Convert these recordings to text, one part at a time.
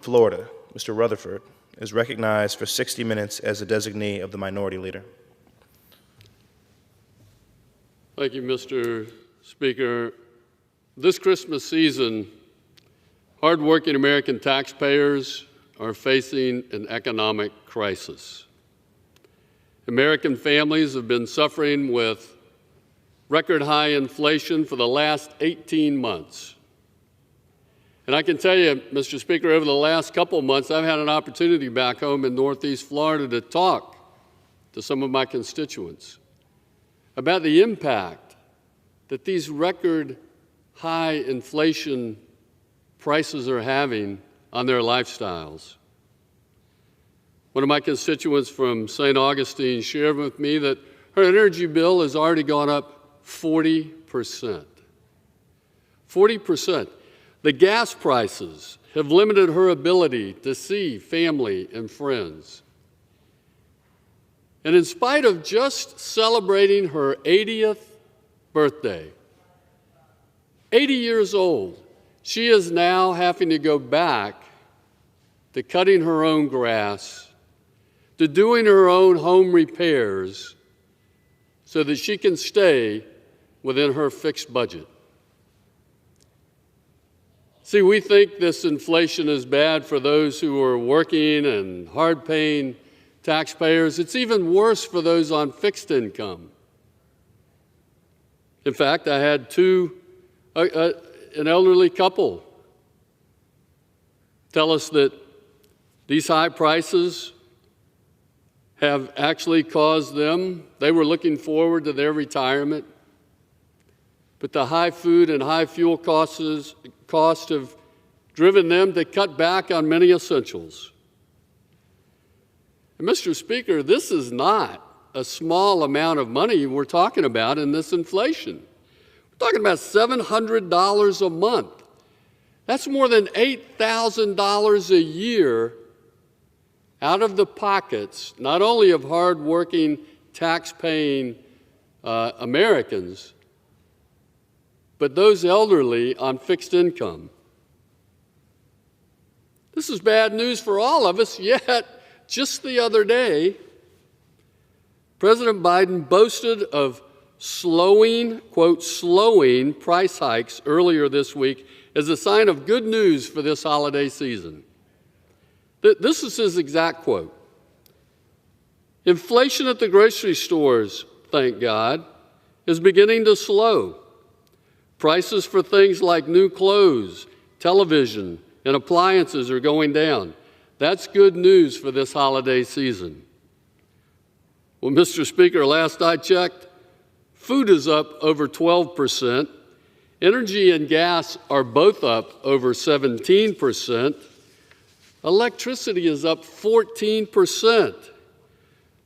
Florida, Mr. Rutherford, is recognized for 60 minutes as a designee of the Minority Leader. Thank you, Mr. Speaker. This Christmas season, hardworking American taxpayers are facing an economic crisis. American families have been suffering with record high inflation for the last 18 months. And I can tell you, Mr. Speaker, over the last couple of months, I've had an opportunity back home in Northeast Florida to talk to some of my constituents about the impact that these record high inflation prices are having on their lifestyles. One of my constituents from St. Augustine shared with me that her energy bill has already gone up 40%. 40%. The gas prices have limited her ability to see family and friends. And in spite of just celebrating her 80th birthday, 80 years old, she is now having to go back to cutting her own grass, to doing her own home repairs so that she can stay within her fixed budget. See, we think this inflation is bad for those who are working and hard-paying taxpayers. It's even worse for those on fixed income. In fact, I had an elderly couple tell us that these high prices have actually caused them, they were looking forward to their retirement, but the high food and high fuel costs have driven them to cut back on many essentials. And Mr. Speaker, this is not a small amount of money we're talking about in this inflation. We're talking about $700 a month. That's more than $8,000 a year out of the pockets, not only of hardworking, tax-paying Americans, but those elderly on fixed income. This is bad news for all of us, yet just the other day, President Biden boasted of slowing, quote, slowing price hikes earlier this week as a sign of good news for this holiday season. This is his exact quote. Inflation at the grocery stores, thank God, is beginning to slow. Prices for things like new clothes, television, and appliances are going down. That's good news for this holiday season. Well, Mr. Speaker, last I checked, food is up over 12%. Energy and gas are both up over 17%. Electricity is up 14%.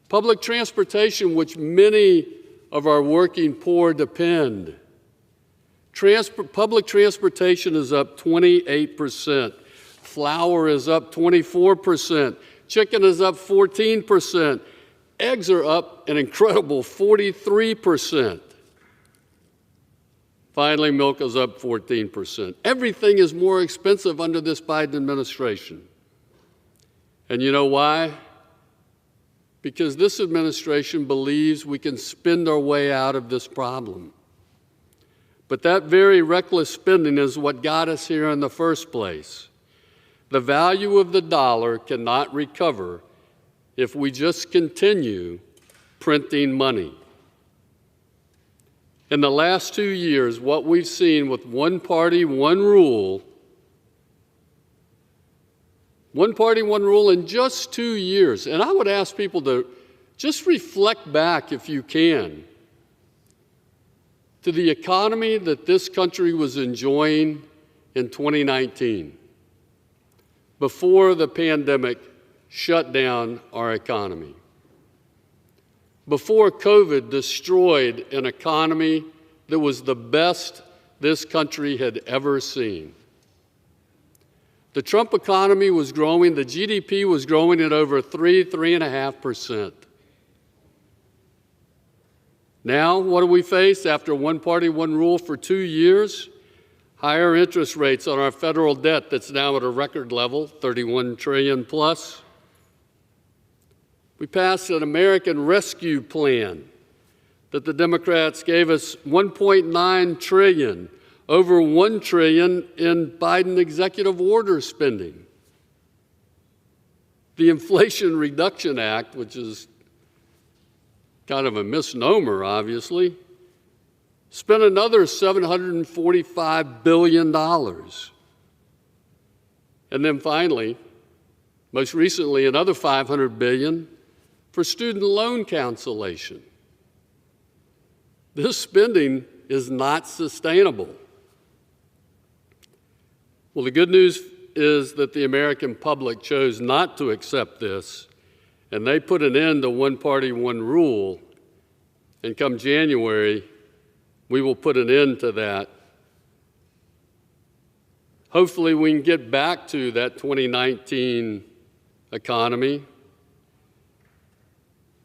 Public transportation, which many of our working poor depend, public transportation is up 28%. Flour is up 24%. Chicken is up 14%. Eggs are up an incredible 43%. Finally, milk is up 14%. Everything is more expensive under this Biden administration. And you know why? Because this administration believes we can spend our way out of this problem. But that very reckless spending is what got us here in the first place. The value of the dollar cannot recover if we just continue printing money. In the last 2 years, what we've seen with one party, one rule in just 2 years. And I would ask people to just reflect back, if you can, to the economy that this country was enjoying in 2019, before the pandemic shut down our economy, before COVID destroyed an economy that was the best this country had ever seen. The Trump economy was growing, the GDP was growing at over 3.5%. Now, what do we face after one party, one rule for 2 years? higher interest rates on our federal debt that's now at a record level, 31 trillion plus. We passed an American Rescue Plan that the Democrats gave us $1.9 trillion, over $1 trillion in Biden executive order spending. The Inflation Reduction Act, which is kind of a misnomer, obviously, spent another $745 billion. And then finally, most recently, another $500 billion for student loan cancellation. This spending is not sustainable. Well, the good news is that the American public chose not to accept this, and they put an end to one party, one rule. And come January, we will put an end to that. Hopefully, we can get back to that 2019 economy.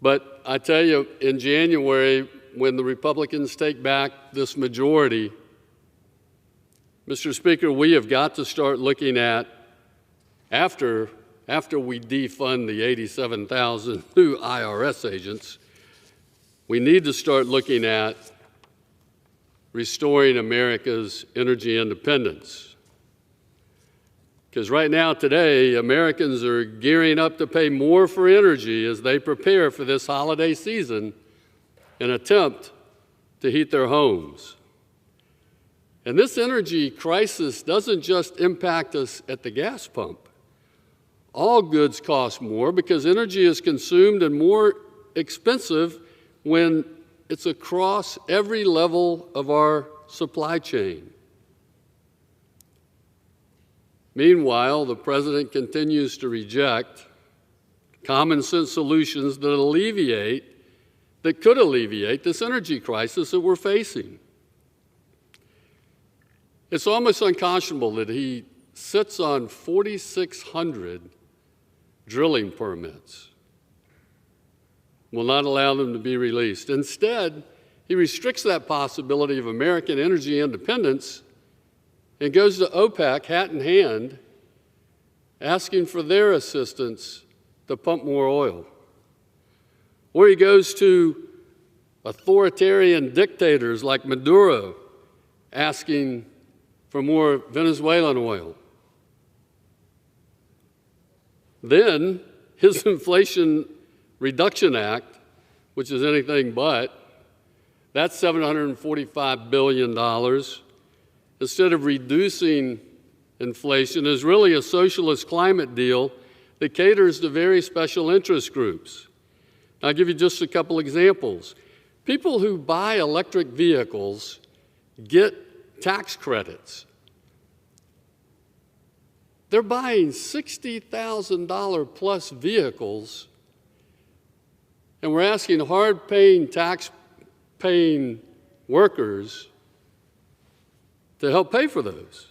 But I tell you, in January, when the Republicans take back this majority, Mr. Speaker, we have got to start looking at, after we defund the 87,000 new IRS agents, we need to start looking at restoring America's energy independence. Because right now, today, Americans are gearing up to pay more for energy as they prepare for this holiday season and attempt to heat their homes. And this energy crisis doesn't just impact us at the gas pump. All goods cost more because energy is consumed and more expensive when it's across every level of our supply chain. Meanwhile, the president continues to reject common sense solutions that could alleviate this energy crisis that we're facing. It's almost unconscionable that he sits on 4,600 drilling permits, will not allow them to be released. Instead, he restricts that possibility of American energy independence and goes to OPEC, hat in hand, asking for their assistance to pump more oil. Or he goes to authoritarian dictators like Maduro, asking for more Venezuelan oil. Then his Inflation Reduction Act, which is anything but, that's $745 billion. Instead of reducing inflation, is really a socialist climate deal that caters to very special interest groups. I'll give you just a couple examples. People who buy electric vehicles get tax credits. They're buying $60,000 plus vehicles, and we're asking hard-paying, tax-paying workers to help pay for those.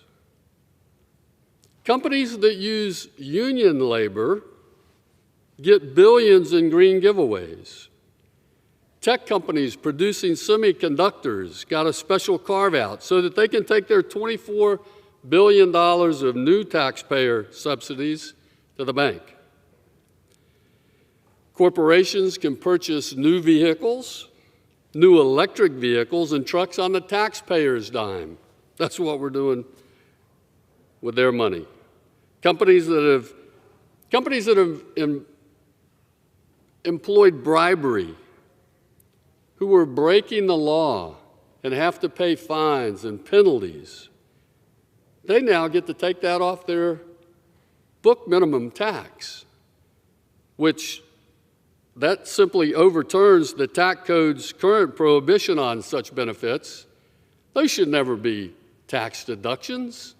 Companies that use union labor get billions in green giveaways. Tech companies producing semiconductors got a special carve-out so that they can take their $24 billion of new taxpayer subsidies to the bank. Corporations can purchase new vehicles, new electric vehicles, and trucks on the taxpayer's dime. That's what we're doing with their money. Companies that have employed bribery, who are breaking the law and have to pay fines and penalties, they now get to take that off their book minimum tax, which that simply overturns the tax code's current prohibition on such benefits. Those should never be tax deductions.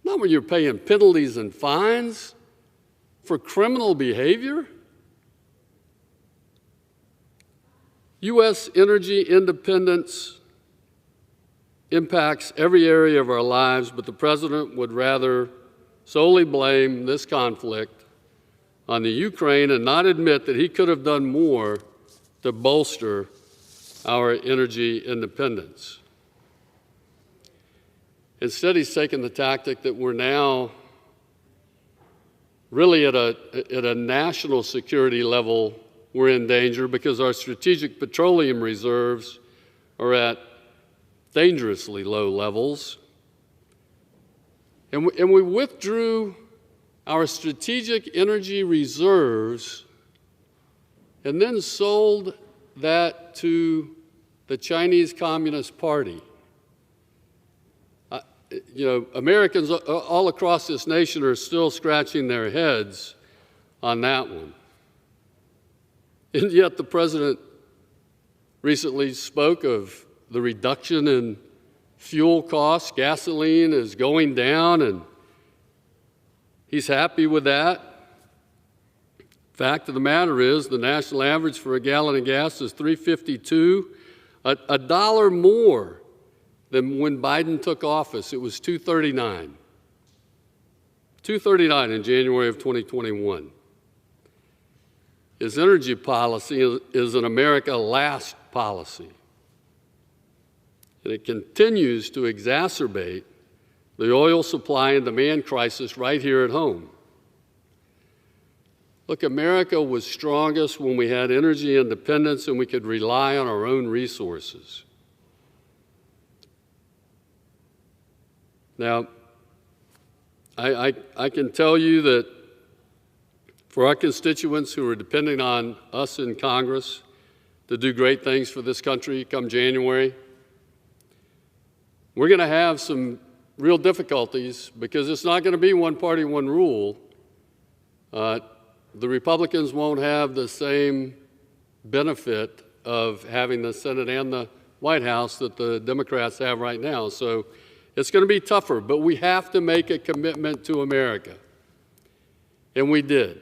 Not when you're paying penalties and fines for criminal behavior. U.S. energy independence impacts every area of our lives, but the president would rather solely blame this conflict on the Ukraine and not admit that he could have done more to bolster our energy independence. Instead, he's taken the tactic that we're now really at a national security level, we're in danger because our strategic petroleum reserves are at dangerously low levels. And we withdrew our strategic energy reserves and then sold that to the Chinese Communist Party. Americans all across this nation are still scratching their heads on that one. And yet the president recently spoke of the reduction in fuel costs. Gasoline is going down, and he's happy with that. Fact of the matter is, the national average for a gallon of gas is $3.52, a dollar more than when Biden took office. It was $2.39. $2.39 in January of 2021. His energy policy is an America last policy. And it continues to exacerbate the oil supply and demand crisis right here at home. Look, America was strongest when we had energy independence and we could rely on our own resources. Now, I can tell you that for our constituents who are depending on us in Congress to do great things for this country come January, we're going to have some real difficulties because it's not going to be one party, one rule. The Republicans won't have the same benefit of having the Senate and the White House that the Democrats have right now. So it's going to be tougher, but we have to make a commitment to America. And we did.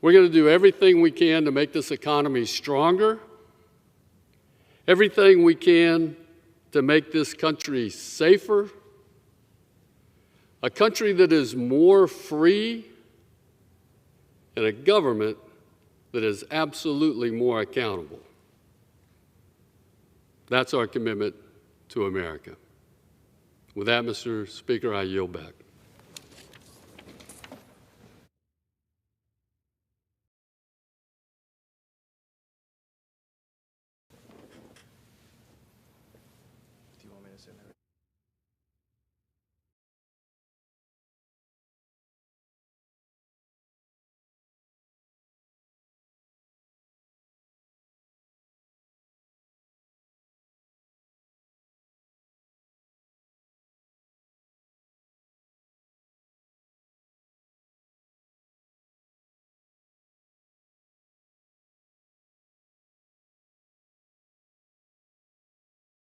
We're going to do everything we can to make this economy stronger, everything we can to make this country safer, a country that is more free, and a government that is absolutely more accountable. That's our commitment to America. With that, Mr. Speaker, I yield back.